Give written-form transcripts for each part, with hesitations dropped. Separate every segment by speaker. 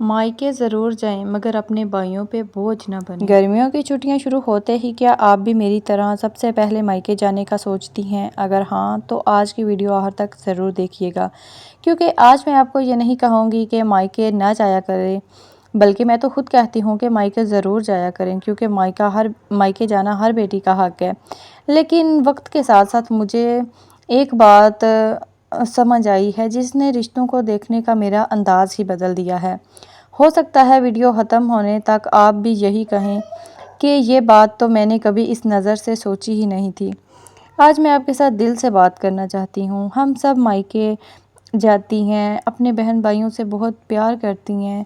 Speaker 1: مائکے ضرور جائیں مگر اپنے بھائیوں پہ بوجھ نہ بنیں۔ گرمیوں کی چھٹیاں شروع ہوتے ہی کیا آپ بھی میری طرح سب سے پہلے مائکے جانے کا سوچتی ہیں؟ اگر ہاں تو آج کی ویڈیو آخر تک ضرور دیکھیے گا، کیونکہ آج میں آپ کو یہ نہیں کہوں گی کہ مائکے نہ جایا کریں، بلکہ میں تو خود کہتی ہوں کہ مائکے ضرور جایا کریں، کیونکہ مائکے جانا ہر بیٹی کا حق ہے۔ لیکن وقت کے ساتھ ساتھ مجھے ایک بات سمجھ آئی ہے جس نے رشتوں کو دیکھنے کا میرا انداز ہی بدل دیا ہے۔ ہو سکتا ہے ویڈیو ختم ہونے تک آپ بھی یہی کہیں کہ یہ بات تو میں نے کبھی اس نظر سے سوچی ہی نہیں تھی۔ آج میں آپ کے ساتھ دل سے بات کرنا چاہتی ہوں۔ ہم سب مائکے جاتی ہیں، اپنے بہن بھائیوں سے بہت پیار کرتی ہیں،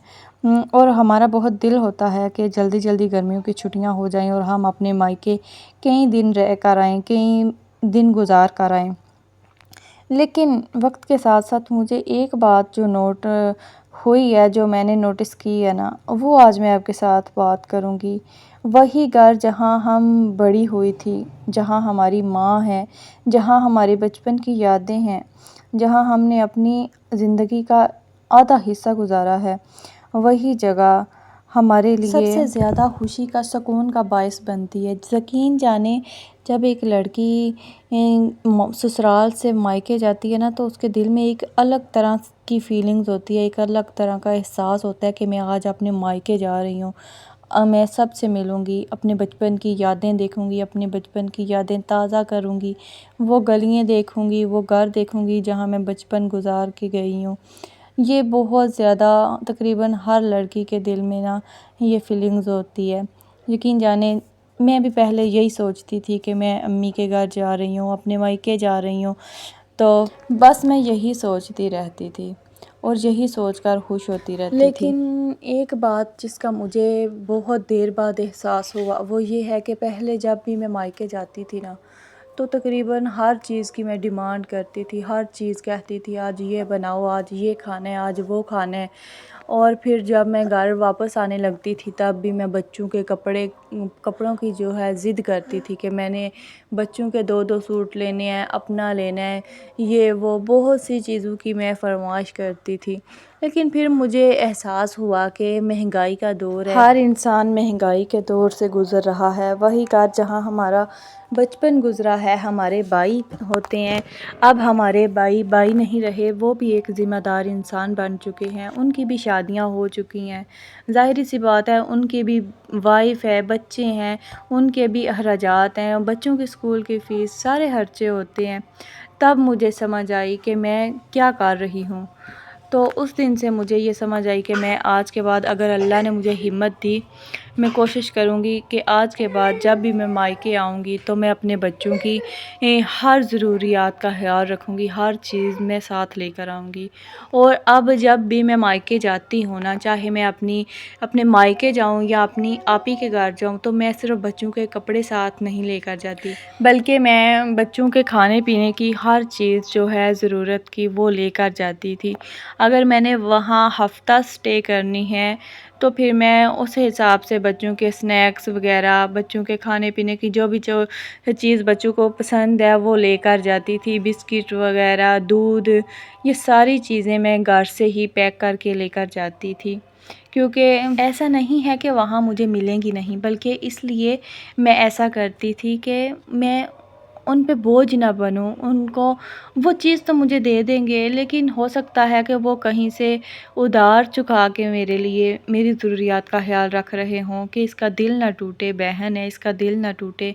Speaker 1: اور ہمارا بہت دل ہوتا ہے کہ جلدی جلدی گرمیوں کی چھٹیاں ہو جائیں اور ہم اپنے مائکے کئی دن رہ کر آئیں، کئی دن گزار کر آئیں۔ لیکن وقت کے ساتھ ساتھ مجھے ایک بات جو نوٹ ہوئی ہے، جو میں نے نوٹس کی ہے نا، وہ آج میں آپ کے ساتھ بات کروں گی۔ وہی گھر جہاں ہم بڑی ہوئی تھی، جہاں ہماری ماں ہے، جہاں ہمارے بچپن کی یادیں ہیں، جہاں ہم نے اپنی زندگی کا آدھا حصہ گزارا ہے، وہی جگہ ہمارے لیے سب سے زیادہ خوشی کا، سکون کا باعث بنتی ہے۔ یقین جانیں جب ایک لڑکی سسرال سے مائکے جاتی ہے نا، تو اس کے دل میں ایک الگ طرح کی فیلنگز ہوتی ہے، ایک الگ طرح کا احساس ہوتا ہے کہ میں آج اپنے مائکے جا رہی ہوں، میں سب سے ملوں گی، اپنے بچپن کی یادیں دیکھوں گی، اپنے بچپن کی یادیں تازہ کروں گی، وہ گلیاں دیکھوں گی، وہ گھر دیکھوں گی جہاں میں بچپن گزار کے گئی ہوں۔ یہ بہت زیادہ تقریباً ہر لڑکی کے دل میں نا یہ فیلنگز ہوتی ہے۔ یقین جانیں میں بھی پہلے یہی سوچتی تھی کہ میں امی کے گھر جا رہی ہوں، اپنے مائکے جا رہی ہوں، تو بس میں یہی سوچتی رہتی تھی اور یہی سوچ کر خوش ہوتی رہتی تھی۔ لیکن ایک بات جس کا مجھے بہت دیر بعد احساس ہوا، وہ یہ ہے کہ پہلے جب بھی میں مائکے جاتی تھی نا، تو تقریباً ہر چیز کی میں ڈیمانڈ کرتی تھی، ہر چیز کہتی تھی آج یہ بناؤ، آج یہ کھانا ہے، آج وہ کھانا ہے۔ اور پھر جب میں گھر واپس آنے لگتی تھی تب بھی میں بچوں کے کپڑوں کی جو ہے ضد کرتی تھی کہ میں نے بچوں کے 2 سوٹ لینے ہیں، اپنا لینا ہے، یہ وہ بہت سی چیزوں کی میں فرمائش کرتی تھی۔ لیکن پھر مجھے احساس ہوا کہ مہنگائی کا دور ہے، ہر انسان مہنگائی کے دور سے گزر رہا ہے۔ وہی گھر جہاں ہمارا بچپن گزرا ہے، ہمارے بھائی ہوتے ہیں، اب ہمارے بھائی نہیں رہے، وہ بھی ایک ذمہ دار انسان بن چکے ہیں، ان کی بھی شادیاں ہو چکی ہیں، ظاہری سی بات ہے ان کی بھی وائف ہے، بچے ہیں، ان کے بھی اخراجات ہیں، بچوں کے اسکول کی فیس، سارے خرچے ہوتے ہیں۔ تب مجھے سمجھ آئی کہ میں کیا کر رہی ہوں۔ تو اس دن سے مجھے یہ سمجھ آئی کہ میں آج کے بعد اگر اللہ نے مجھے ہمت دی، میں کوشش کروں گی کہ آج کے بعد جب بھی میں مائکے آؤں گی تو میں اپنے بچوں کی ہر ضروریات کا خیال رکھوں گی، ہر چیز میں ساتھ لے کر آؤں گی۔ اور اب جب بھی میں مائکے جاتی ہوں نا، چاہے میں اپنے مائکے جاؤں یا اپنی آپی کے گھر جاؤں، تو میں صرف بچوں کے کپڑے ساتھ نہیں لے کر جاتی، بلکہ میں بچوں کے کھانے پینے کی ہر چیز جو ہے ضرورت کی وہ لے کر جاتی تھی۔ اگر میں نے وہاں ہفتہ سٹے کرنی ہے تو پھر میں اس حساب سے بچوں کے سنیکس وغیرہ، بچوں کے کھانے پینے کی جو چیز بچوں کو پسند ہے وہ لے کر جاتی تھی، بسکٹ وغیرہ، دودھ، یہ ساری چیزیں میں گھر سے ہی پیک کر کے لے کر جاتی تھی۔ کیونکہ ایسا نہیں ہے کہ وہاں مجھے ملیں گی نہیں، بلکہ اس لیے میں ایسا کرتی تھی کہ میں ان پہ بوجھ نہ بنوں، ان کو وہ چیز تو مجھے دے دیں گے، لیکن ہو سکتا ہے کہ وہ کہیں سے ادھار چکا کے میرے لیے میری ضروریات کا خیال رکھ رہے ہوں کہ اس کا دل نہ ٹوٹے، بہن ہے اس کا دل نہ ٹوٹے،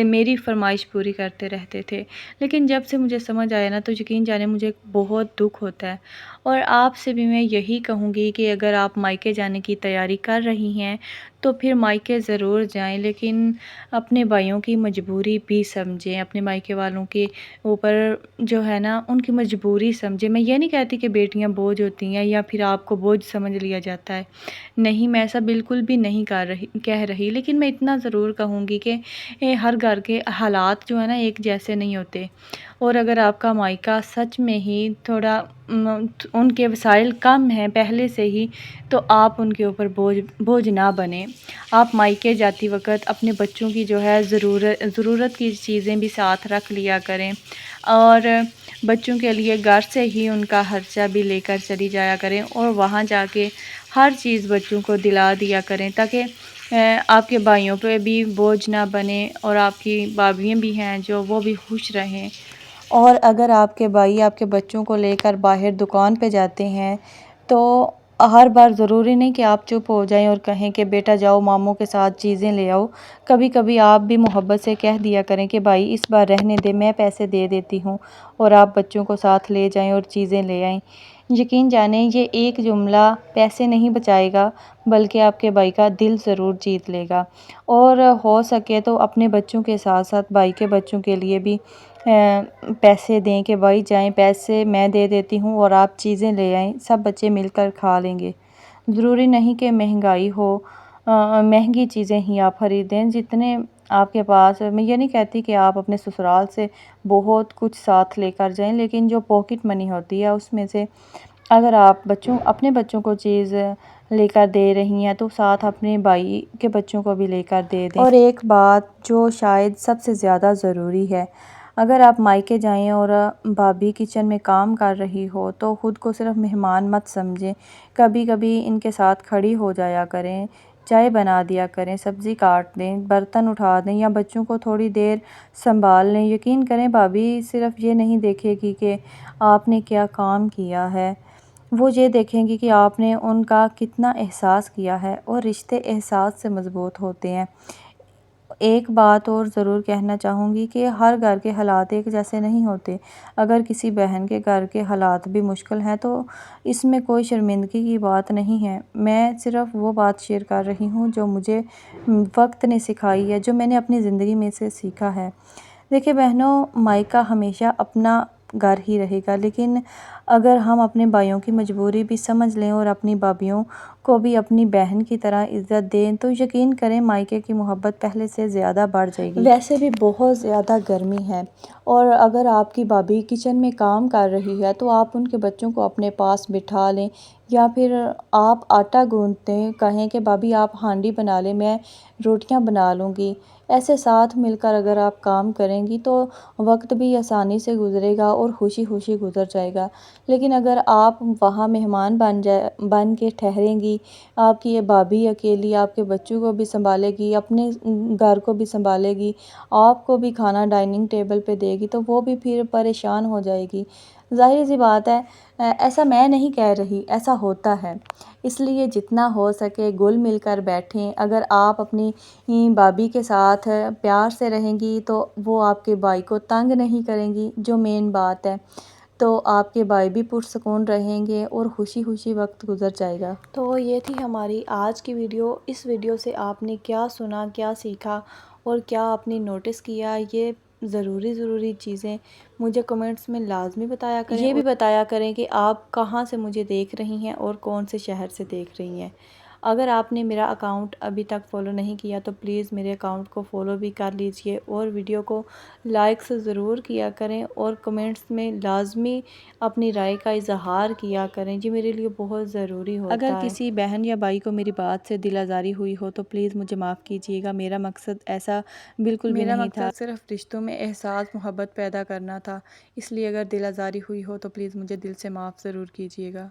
Speaker 1: میری فرمائش پوری کرتے رہتے تھے۔ لیکن جب سے مجھے سمجھ آیا نا، تو یقین جانے مجھے بہت دکھ ہوتا ہے۔ اور آپ سے بھی میں یہی کہوں گی کہ اگر آپ مائکے جانے کی تیاری کر رہی ہیں تو پھر مائکے ضرور جائیں، لیکن اپنے بھائیوں کی مجبوری بھی سمجھیں، اپنے مائکے والوں کے اوپر جو ہے نا ان کی مجبوری سمجھیں۔ میں یہ نہیں کہتی کہ بیٹیاں بوجھ ہوتی ہیں یا پھر آپ کو بوجھ سمجھ لیا جاتا ہے، نہیں، میں ایسا بالکل بھی نہیں کہہ رہی، لیکن میں اتنا ضرور کہوں گی کہ ہر گھر کے حالات جو ہے نا ایک جیسے نہیں ہوتے، اور اگر آپ کا مائکہ سچ میں ہی تھوڑا ان کے وسائل کم ہیں پہلے سے ہی، تو آپ ان کے اوپر بوجھ نہ بنیں۔ آپ مائکے جاتی وقت اپنے بچوں کی جو ہے ضرورت کی چیزیں بھی ساتھ رکھ لیا کریں، اور بچوں کے لیے گھر سے ہی ان کا خرچہ بھی لے کر چلی جایا کریں، اور وہاں جا کے ہر چیز بچوں کو دلا دیا کریں تاکہ آپ کے بھائیوں پہ بھی بوجھ نہ بنے، اور آپ کی بھابیاں بھی ہیں جو وہ بھی خوش رہیں۔ اور اگر آپ کے بھائی آپ کے بچوں کو لے کر باہر دکان پہ جاتے ہیں تو ہر بار ضروری نہیں کہ آپ چپ ہو جائیں اور کہیں کہ بیٹا جاؤ ماموں کے ساتھ چیزیں لے آؤ۔ کبھی کبھی آپ بھی محبت سے کہہ دیا کریں کہ بھائی اس بار رہنے دے، میں پیسے دے دیتی ہوں اور آپ بچوں کو ساتھ لے جائیں اور چیزیں لے آئیں۔ یقین جانیں یہ ایک جملہ پیسے نہیں بچائے گا بلکہ آپ کے بھائی کا دل ضرور جیت لے گا۔ اور ہو سکے تو اپنے بچوں کے ساتھ ساتھ بھائی کے بچوں کے لیے بھی پیسے دیں کہ بھائی جائیں، پیسے میں دے دیتی ہوں اور آپ چیزیں لے آئیں، سب بچے مل کر کھا لیں گے۔ ضروری نہیں کہ مہنگائی ہو، مہنگی چیزیں ہی آپ خریدیں، جتنے آپ کے پاس، میں یہ نہیں کہتی کہ آپ اپنے سسرال سے بہت کچھ ساتھ لے کر جائیں، لیکن جو پاکٹ منی ہوتی ہے اس میں سے اگر آپ اپنے بچوں کو چیز لے کر دے رہی ہیں تو ساتھ اپنے بھائی کے بچوں کو بھی لے کر دے دیں۔ اور ایک بات جو شاید سب سے زیادہ ضروری ہے، اگر آپ مائکے جائیں اور بھابی کچن میں کام کر رہی ہو تو خود کو صرف مہمان مت سمجھیں، کبھی کبھی ان کے ساتھ کھڑی ہو جایا کریں، چائے بنا دیا کریں، سبزی کاٹ دیں، برتن اٹھا دیں یا بچوں کو تھوڑی دیر سنبھال لیں۔ یقین کریں بھابی صرف یہ نہیں دیکھے گی کہ آپ نے کیا کام کیا ہے، وہ یہ دیکھیں گی کہ آپ نے ان کا کتنا احساس کیا ہے، اور رشتے احساس سے مضبوط ہوتے ہیں۔ ایک بات اور ضرور کہنا چاہوں گی کہ ہر گھر کے حالات ایک جیسے نہیں ہوتے۔ اگر کسی بہن کے گھر کے حالات بھی مشکل ہیں تو اس میں کوئی شرمندگی کی بات نہیں ہے، میں صرف وہ بات شیئر کر رہی ہوں جو مجھے وقت نے سکھائی ہے، جو میں نے اپنی زندگی میں سے سیکھا ہے۔ دیکھیں بہنوں، مائکہ ہمیشہ اپنا گھر ہی رہے گا، لیکن اگر ہم اپنے بھائیوں کی مجبوری بھی سمجھ لیں اور اپنی بھابیوں کو بھی اپنی بہن کی طرح عزت دیں تو یقین کریں مائکے کی محبت پہلے سے زیادہ بڑھ جائے گی۔ ویسے بھی بہت زیادہ گرمی ہے، اور اگر آپ کی بھابی کچن میں کام کر رہی ہے تو آپ ان کے بچوں کو اپنے پاس بٹھا لیں، یا پھر آپ آٹا گوندتے کہیں کہ بھابی آپ ہانڈی بنا لیں، میں روٹیاں بنا لوں گی۔ ایسے ساتھ مل کر اگر آپ کام کریں گی تو وقت بھی آسانی سے گزرے گا اور خوشی خوشی گزر جائے گا۔ لیکن اگر آپ وہاں مہمان بن کے ٹھہریں گی، آپ کی یہ بھابی اکیلی آپ کے بچوں کو بھی سنبھالے گی، اپنے گھر کو بھی سنبھالے گی، آپ کو بھی کھانا ڈائننگ ٹیبل پہ دے گی تو وہ بھی پھر پریشان ہو جائے گی۔ ظاہر سی بات ہے، ایسا میں نہیں کہہ رہی، ایسا ہوتا ہے۔ اس لیے جتنا ہو سکے گل مل کر بیٹھیں۔ اگر آپ اپنی بھابی کے ساتھ پیار سے رہیں گی تو وہ آپ کے بھائی کو تنگ نہیں کریں گی، جو مین بات ہے، تو آپ کے بھائی بھی پرسکون رہیں گے اور خوشی خوشی وقت گزر جائے گا۔ تو یہ تھی ہماری آج کی ویڈیو۔ اس ویڈیو سے آپ نے کیا سنا، کیا سیکھا اور کیا آپ نے نوٹس کیا، یہ ضروری چیزیں مجھے کمنٹس میں لازمی بتایا کریں۔ یہ بھی بتایا کریں کہ آپ کہاں سے مجھے دیکھ رہی ہیں اور کون سے شہر سے دیکھ رہی ہیں۔ اگر آپ نے میرا اکاؤنٹ ابھی تک فالو نہیں کیا تو پلیز میرے اکاؤنٹ کو فالو بھی کر لیجئے، اور ویڈیو کو لائک ضرور کیا کریں، اور کمنٹس میں لازمی اپنی رائے کا اظہار کیا کریں، جی میرے لیے بہت ضروری ہوتا ہے۔ اگر کسی بہن یا بھائی کو میری بات سے دل آزاری ہوئی ہو تو پلیز مجھے معاف کیجیے گا، میرا مقصد ایسا بالکل بھی نہیں تھا، صرف رشتوں میں احساس محبت پیدا کرنا تھا۔ اس لیے اگر دل آزاری ہوئی ہو تو پلیز مجھے دل سے معاف ضرور کیجیے گا۔